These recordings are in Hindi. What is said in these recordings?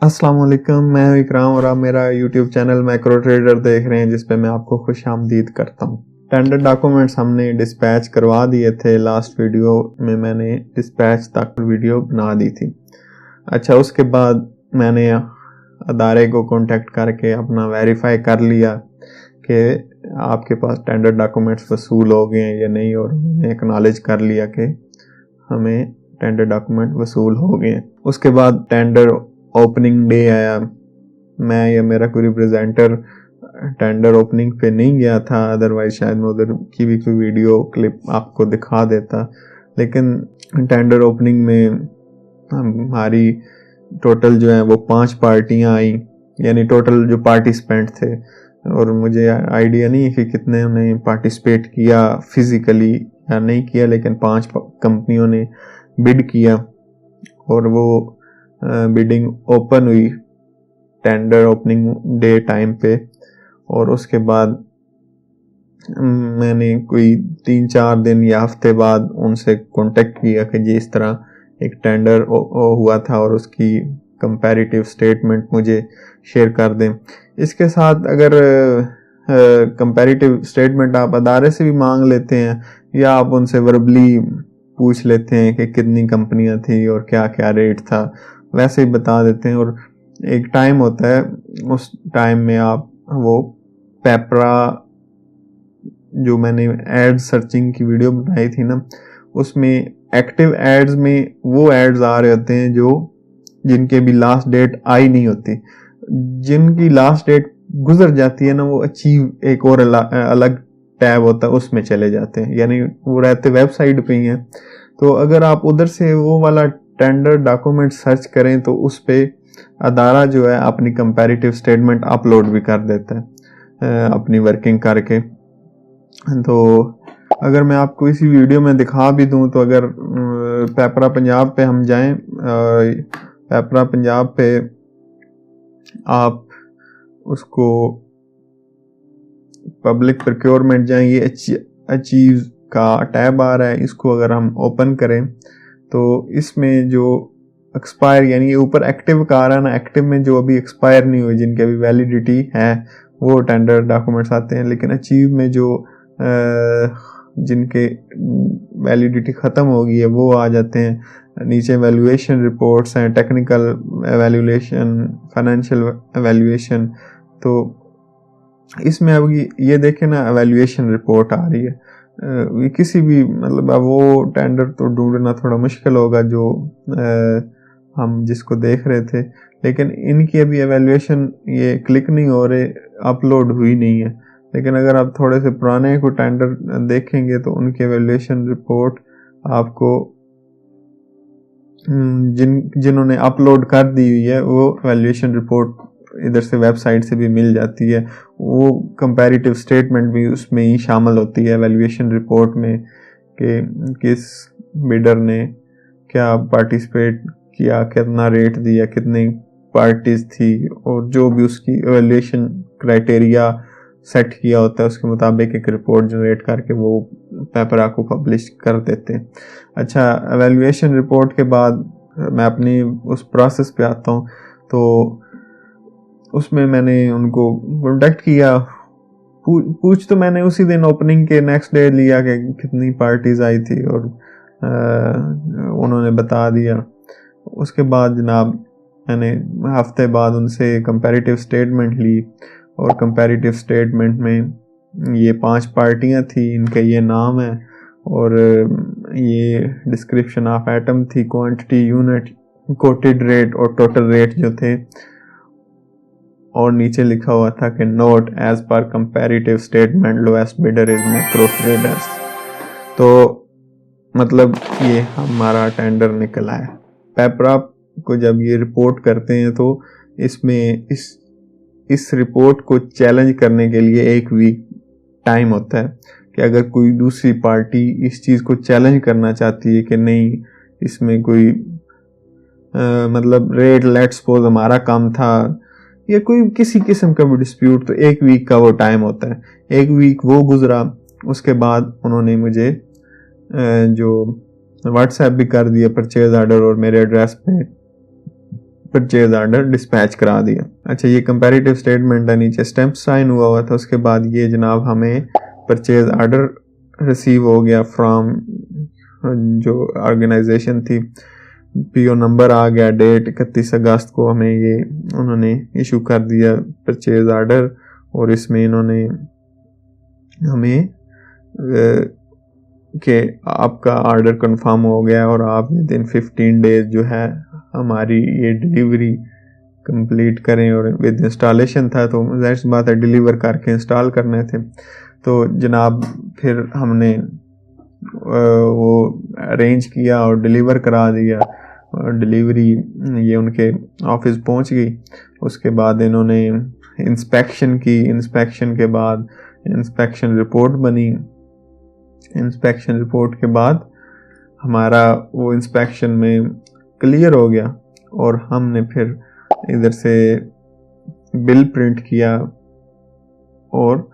अस्सलाम वालेकुम, मैं हूं इकराम और आप मेरा यूट्यूब चैनल मैक्रो ट्रेडर देख रहे हैं जिस पे मैं आपको खुशामदीद करता हूं। टेंडर डॉक्यूमेंट्स हमने डिस्पैच करवा दिए थे। लास्ट वीडियो में मैंने डिस्पैच तक वीडियो बना दी थी। अच्छा, उसके बाद मैंने अदारे को कांटेक्ट करके अपना वेरीफाई कर लिया कि आपके पास टेंडर डॉक्यूमेंट्स वसूल हो गए हैं या नहीं, और उन्होंने एक्नॉलेज कर लिया कि हमें टेंडर डॉक्यूमेंट वसूल हो गए हैं। उसके बाद टेंडर ओपनिंग डे आया। मैं या मेरा कोई रिप्रेजेंटर टेंडर ओपनिंग पे नहीं गया था, अदरवाइज शायद मैं उधर की भी कोई वीडियो क्लिप आपको दिखा देता। लेकिन टेंडर ओपनिंग में हमारी टोटल जो है वो 5 पार्टियां आई, यानी टोटल जो पार्टिसिपेंट थे, और मुझे आइडिया नहीं है कि कितने ने पार्टिसिपेट किया फिजिकली या नहीं किया, लेकिन 5 कंपनियों ने बिड किया और वो बिडिंग ओपन हुई टेंडर ओपनिंग डे टाइम पे। और उसके बाद मैंने कोई 3-4 दिन या हफ्ते बाद उनसे कांटेक्ट किया कि जी इस तरह एक टेंडर हुआ था और उसकी कंपैरेटिव स्टेटमेंट मुझे शेयर कर दें। इसके साथ अगर कंपैरेटिव स्टेटमेंट आप अदारे से भी मांग लेते हैं या आप उनसे वर्बली पूछ लेते हैं कि कितनी कंपनियां थी और क्या क्या रेट था, वैसे ही बता देते हैं। और एक टाइम होता है, उस टाइम में आप वो पेपरा, जो मैंने एड सर्चिंग की वीडियो बनाई थी ना, उसमें एक्टिव एड्स में वो एड्स आ रहे होते हैं जो जिनके भी लास्ट डेट आई नहीं होती। जिनकी लास्ट डेट गुजर जाती है ना, वो अचीव एक और अलग टैब होता है, उसमें चले जाते हैं, यानी वो रहते वेबसाइट पे ही हैं। तो अगर आप उधर से वो वाला टेंडर डॉक्यूमेंट सर्च करें तो उस पे अदारा जो है अपनी कंपैरेटिव स्टेटमेंट अपलोड भी कर देता है अपनी वर्किंग करके। तो अगर मैं आपको इसी वीडियो में दिखा भी दूं तो अगर पेपरा पंजाब पे हम जाएं, पेपरा पंजाब पे आप उसको पब्लिक प्रोक्योरमेंट जाएं, ये अचीव का टैब आ रहा है। इसको अगर हम ओपन करें तो इसमें जो एक्सपायर, यानी ये ऊपर एक्टिव का आ रहा है ना, एक्टिव में जो अभी एक्सपायर नहीं हुई, जिनकी अभी वैलिडिटी है, वो टेंडर डॉक्यूमेंट्स आते हैं। लेकिन अचीव में जो जिनके वैलिडिटी ख़त्म हो गई है वो आ जाते हैं। नीचे वैल्यूएशन रिपोर्ट्स हैं, टेक्निकल एवैल्यूएशन, फाइनेंशियल एवैल्यूएशन। तो इसमें अब ये देखें ना, एवैल्यूएशन रिपोर्ट आ रही है। किसी भी मतलब अब वो टेंडर तो ढूंढना थोड़ा मुश्किल होगा जो हम जिसको देख रहे थे, लेकिन इनकी अभी एवैल्यूएशन ये क्लिक नहीं हो रहे, अपलोड हुई नहीं है। लेकिन अगर आप थोड़े से पुराने को टेंडर देखेंगे तो उनकी एवैल्यूएशन रिपोर्ट आपको जिन्होंने अपलोड कर दी हुई है वो एवैल्यूएशन रिपोर्ट इधर से वेबसाइट से भी मिल जाती है। वो कंपैरेटिव स्टेटमेंट भी उसमें ही शामिल होती है एवैल्यूएशन रिपोर्ट में, कि किस बिडर ने क्या पार्टिसिपेट किया, कितना रेट दिया, कितनी पार्टीज थी, और जो भी उसकी एवैल्यूएशन क्राइटेरिया सेट किया होता है उसके मुताबिक एक रिपोर्ट जनरेट करके वो पेपरा को पब्लिश कर देते हैं। अच्छा, एवैल्यूएशन रिपोर्ट के बाद मैं अपनी उस प्रोसेस पे आता हूँ। तो उसमें मैंने उनको कॉन्टेक्ट किया, पूछ तो मैंने उसी दिन ओपनिंग के नेक्स्ट डे लिया कि कितनी पार्टीज आई थी, और उन्होंने बता दिया। उसके बाद जनाब मैंने हफ्ते बाद उनसे कंपैरेटिव स्टेटमेंट ली, और कंपैरेटिव स्टेटमेंट में ये 5 पार्टियां थी, इनके ये नाम है, और ये डिस्क्रिप्शन ऑफ आइटम थी, क्वांटिटी, यूनिट, कोटेड रेट और टोटल रेट जो थे, और नीचे लिखा हुआ था कि note as per comparative statement lowest bidder is macro traders. तो मतलब ये हमारा टेंडर निकला है। पेपरा को जब ये रिपोर्ट करते हैं तो इसमें इस रिपोर्ट को चैलेंज करने के लिए 1 वीक टाइम होता है, कि अगर कोई दूसरी पार्टी इस चीज़ को चैलेंज करना चाहती है कि नहीं इसमें कोई मतलब रेट लेट्स सपोज हमारा कम था, या कोई किसी किस्म का भी डिस्प्यूट, तो 1 वीक का वो टाइम होता है। 1 वीक वो गुजरा, उसके बाद उन्होंने मुझे जो व्हाट्सएप भी कर दिया परचेज ऑर्डर, और मेरे एड्रेस पे परचेज आर्डर डिस्पैच करा दिया। अच्छा, ये कंपैरेटिव स्टेटमेंट है, नीचे स्टैम्प साइन हुआ था। उसके बाद ये जनाब हमें परचेज आर्डर रिसीव हो गया फ्रॉम जो ऑर्गेनाइजेशन थी, पीओ नंबर आ गया, डेट 31 अगस्त को हमें ये उन्होंने इशू कर दिया परचेज आर्डर, और इसमें इन्होंने हमें कि आपका ऑर्डर कंफर्म हो गया और आप विद इन 15 डेज जो है हमारी ये डिलीवरी कंप्लीट करें। और विद इंस्टॉलेशन था तो जाहिर सी बात है डिलीवर करके इंस्टॉल करने थे। तो जनाब फिर हमने वो अरेंज किया और डिलीवर करा दिया, और डिलीवरी ये उनके ऑफिस पहुंच गई। उसके बाद इन्होंने इंस्पेक्शन की, इंस्पेक्शन के बाद इंस्पेक्शन रिपोर्ट बनी। इंस्पेक्शन रिपोर्ट के बाद हमारा वो इंस्पेक्शन में क्लियर हो गया और हमने फिर इधर से बिल प्रिंट किया और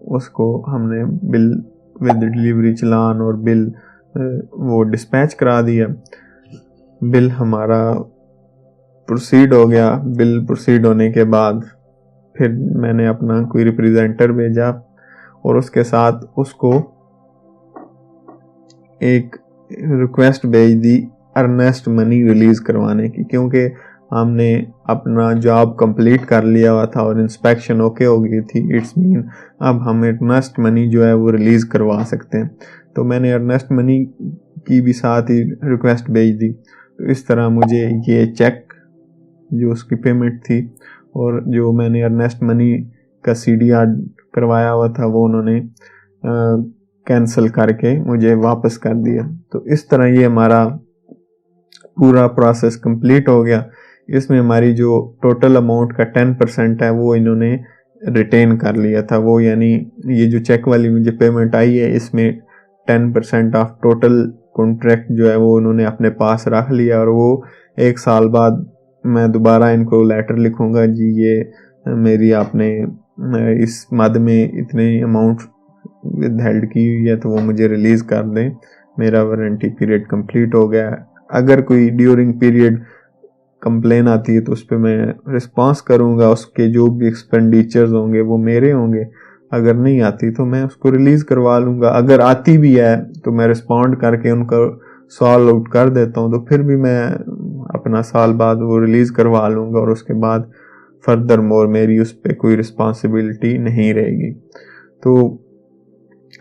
उसको हमने बिल विद डिलीवरी चालान और बिल वो डिस्पैच करा दिया। बिल हमारा प्रोसीड हो गया। बिल प्रोसीड होने के बाद फिर मैंने अपना कोई रिप्रेजेंटर भेजा और उसके साथ उसको एक रिक्वेस्ट भेज दी अर्नेस्ट मनी रिलीज करवाने की, क्योंकि हमने अपना जॉब कंप्लीट कर लिया हुआ था और इंस्पेक्शन ओके हो गई थी। इट्स मीन अब हम अर्नेस्ट मनी जो है वो रिलीज करवा सकते हैं। तो मैंने अर्नेस्ट मनी की भी साथ ही रिक्वेस्ट भेज दी। तो इस तरह मुझे ये चेक जो उसकी पेमेंट थी और जो मैंने अर्नेस्ट मनी का CDR करवाया हुआ था वो उन्होंने कैंसिल करके मुझे वापस कर दिया। तो इस तरह ये हमारा पूरा प्रोसेस कंप्लीट हो गया। इसमें हमारी जो टोटल अमाउंट का 10% है वो इन्होंने रिटेन कर लिया था। वो यानी ये जो चेक वाली मुझे पेमेंट आई है इसमें 10% ऑफ टोटल कॉन्ट्रैक्ट जो है वो उन्होंने अपने पास रख लिया। और वो 1 साल बाद मैं दोबारा इनको लेटर लिखूंगा, जी ये मेरी आपने इस मद में इतने अमाउंट विद हेल्ड की हुई है तो वो मुझे रिलीज़ कर दें, मेरा वारंटी पीरियड कंप्लीट हो गया। अगर कोई ड्यूरिंग पीरियड कंप्लेन आती है तो उस पर मैं रिस्पांस करूंगा, उसके जो भी एक्सपेंडिचर्स होंगे वो मेरे होंगे। अगर नहीं आती तो मैं उसको रिलीज़ करवा लूँगा। अगर आती भी है तो मैं रिस्पॉन्ड करके उनका सॉल्व आउट कर देता हूँ, तो फिर भी मैं अपना साल बाद वो रिलीज़ करवा लूँगा और उसके बाद फर्दर मोर मेरी उस पर कोई रिस्पॉन्सिबिलिटी नहीं रहेगी। तो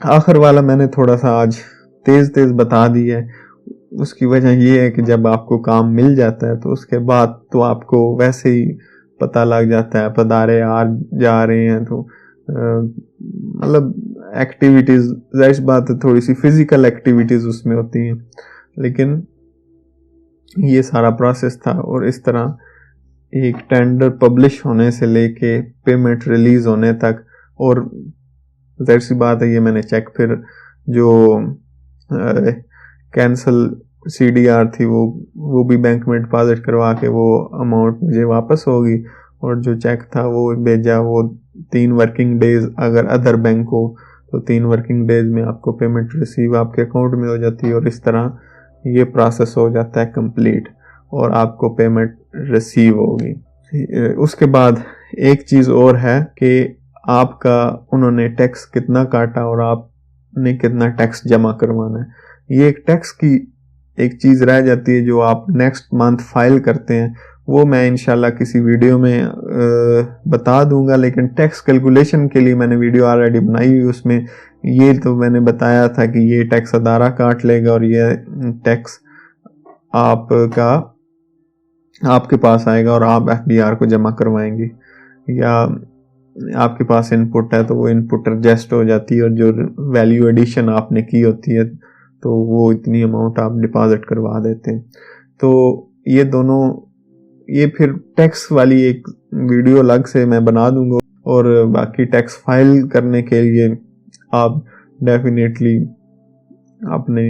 आखिर वाला मैंने थोड़ा सा आज तेज़ बता दिया है। उसकी वजह ये है कि जब आपको काम मिल जाता है तो उसके बाद तो आपको वैसे ही पता लग जाता है, पदारे आ जा रहे हैं तो मतलब एक्टिविटीज़, जाहिर सी बात है थोड़ी सी फिजिकल एक्टिविटीज़ उसमें होती हैं, लेकिन ये सारा प्रोसेस था। और इस तरह एक टेंडर पब्लिश होने से लेके पेमेंट रिलीज़ होने तक, और जाहिर सी बात है ये मैंने चेक फिर जो कैंसल CDR थी वो भी बैंक में डिपॉजिट करवा के वो अमाउंट मुझे वापस होगी। और जो चेक था वो भेजा, वो 3 वर्किंग डेज अगर अदर बैंक हो तो 3 वर्किंग डेज में आपको पेमेंट रिसीव आपके अकाउंट में हो जाती है। और इस तरह ये प्रोसेस हो जाता है कंप्लीट और आपको पेमेंट रिसीव होगी। उसके बाद एक चीज़ और है कि आपका उन्होंने टैक्स कितना काटा और आपने कितना टैक्स जमा करवाना है। ये एक टैक्स की एक चीज़ रह जाती है जो आप नेक्स्ट मंथ फाइल करते हैं, वो मैं इंशाल्लाह किसी वीडियो में बता दूंगा। लेकिन टैक्स कैलकुलेशन के लिए मैंने वीडियो ऑलरेडी बनाई हुई, उसमें ये तो मैंने बताया था कि ये टैक्स अदारा काट लेगा और ये टैक्स आपके पास आएगा और आप FDR को जमा करवाएंगे, या आपके पास इनपुट है तो वो इनपुट एडजस्ट हो जाती है और जो वैल्यू एडिशन आपने की होती है तो वो इतनी अमाउंट आप डिपॉजिट करवा देते हैं। तो ये दोनों, ये फिर टैक्स वाली एक वीडियो अलग से मैं बना दूंगा। और बाकी टैक्स फाइल करने के लिए आप डेफिनेटली अपने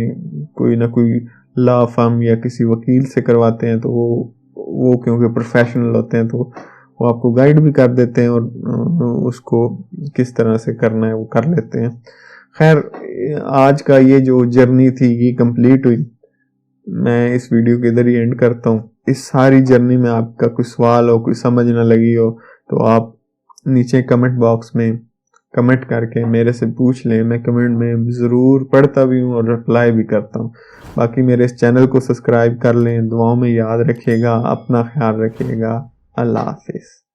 कोई ना कोई लॉ फर्म या किसी वकील से करवाते हैं, तो वो क्योंकि प्रोफेशनल होते हैं तो वो आपको गाइड भी कर देते हैं और उसको किस तरह से करना है वो कर लेते हैं। खैर, आज का ये जो जर्नी थी ये कंप्लीट हुई। मैं इस वीडियो के इधर ही एंड करता हूँ। इस सारी जर्नी में आपका कोई सवाल हो, कोई समझ ना लगी हो, तो आप नीचे कमेंट बॉक्स में कमेंट करके मेरे से पूछ लें। मैं कमेंट में ज़रूर पढ़ता भी हूँ और रिप्लाई भी करता हूँ। बाकी मेरे इस चैनल को सब्सक्राइब कर लें। दुआओं में याद रखिएगा, अपना ख्याल रखिएगा। अल्लाह हाफिज़।